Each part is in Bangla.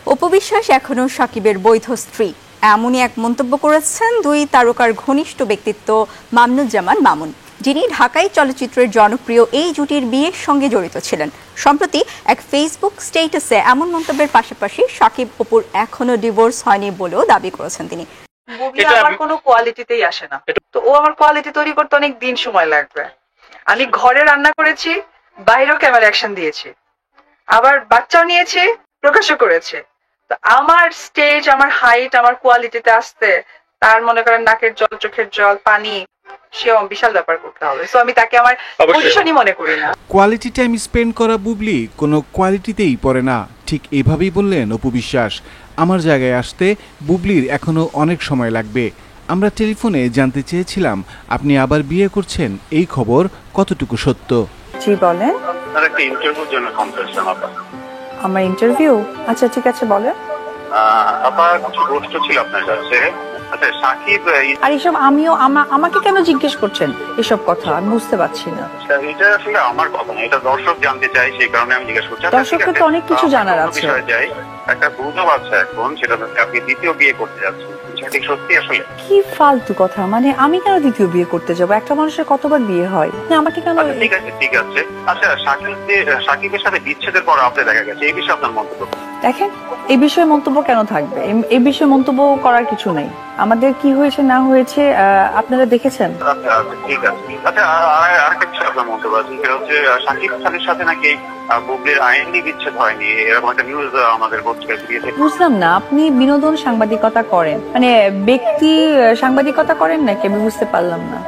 অপু বিশ্বাস এখনো সাকিবের বৈধ স্ত্রী, এমনই এক মন্তব্য করেছেন দুই তারকার ঘনিষ্ঠ ব্যক্তিত্ব মামুনুজ্জামান মামুন, যিনি ঢাকাই চলচ্চিত্রের জনপ্রিয় এই জুটির বিয়ের সঙ্গে জড়িত ছিলেন। সম্প্রতি এক ফেসবুক স্ট্যাটাসে এমন মন্তব্যের পাশাপাশি সাকিব অপুর এখনো ডিভোর্স হয়নি বলেও দাবি করেছেন তিনি। আমার কোনো কোয়ালিটিতেই আসে না, তো ও আমার কোয়ালিটি তৈরি করতে অনেক দিন সময় লাগবে। আমি ঘরে রান্না করেছি, বাইরেও ক্যামেরা অ্যাকশন দিয়েছি, আবার বাচ্চাও নিয়েছি, প্রকাশও করেছে। তো আমার স্টেজ, আমার হাইট, আমার কোয়ালিটিতে আসতে তার মনে করেন নাকের জল, চোখের জল, পানি, সেও বিশাল ব্যাপার করতে হবে। সো আমি তাকে আমার পজিশনই মনে করি না। কোয়ালিটি টাইম স্পেন্ড করা বুবলি কোনো কোয়ালিটিতেই পড়ে না, ঠিক এভাবেই বললেন অপু বিশ্বাস। আমার জায়গায় আসতে বুবলির এখনো অনেক সময় লাগবে। আমরা টেলিফোনে জানতে চেয়েছিলাম আপনি আবার বিয়ে করছেন, এই খবর কতটুকু সত্য। জি বলেন। আপনার একটা ইন্টারভিউর জন্য ফোন করেছিলাম আপা। আমার ইন্টারভিউ? আচ্ছা ঠিক আছে বলেন। আপা কিছু প্রশ্ন ছিল আপনার কাছে। আচ্ছা সাকিব, আর এসব আমাকে কেন জিজ্ঞেস করছেন এসব কথা? আমি বুঝতে পারছি না। এটা আসলে আমার কথা না, এটা দর্শক জানতে চাই, সেই কারণে আমি জিজ্ঞেস করছি। দর্শকের তো অনেক কিছু জানার আছে। একটা গুজব আছে এখন, সেটা আপনি দ্বিতীয় বিয়ে করতে যাচ্ছেন, ঠিক সত্যি? আসলে কি ফালতু কথা, মানে আমি কেন দ্বিতীয় বিয়ে করতে যাব? একটা মানুষের কতবার বিয়ে হয়, আমাকে কেন? ঠিক আছে ঠিক আছে। আচ্ছা সাকিবের সাথে বিচ্ছেদের পর আপনি দেখা গেছে, এই বিষয়ে আপনার মন্তব্য? দেখেন, এই বিষয়ে মন্তব্য কেন থাকবে? এই বিষয়ে মন্তব্য করার কিছু নেই। আমাদের কি হয়েছে না হয়েছে আপনারা দেখেছেন। আচ্ছা ঠিক আছে। আচ্ছা আরেকটা বিষয় আপনার মন্তব্য আছে, সেটা হচ্ছে সাকিব খানের সাথে নাকি বুবলির আইনি বিচ্ছেদ হয়নি, এরকম একটা নিউজ আমাদের পত্রিকায় দিয়েছে। বুঝলাম না, আপনি বিনোদন সাংবাদিকতা করেন, মানে ব্যক্তি সাংবাদিকতা করেন নাকি? আমি বুঝতে পারলাম না।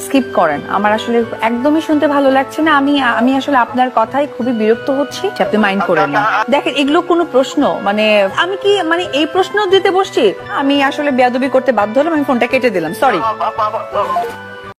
স্কিপ করেন, আমার আসলে একদমই শুনতে ভালো লাগছে না। আমি আসলে আপনার কথাই খুবই বিরক্ত হচ্ছি, আপনি মাইন্ড করেন না। দেখেন, এগুলো কোনো প্রশ্ন? মানে আমি কি এই প্রশ্ন দিতে বসছি? আমি আসলে বেয়াদবি করতে বাধ্য হলাম, আমি ফোনটা কেটে দিলাম, সরি।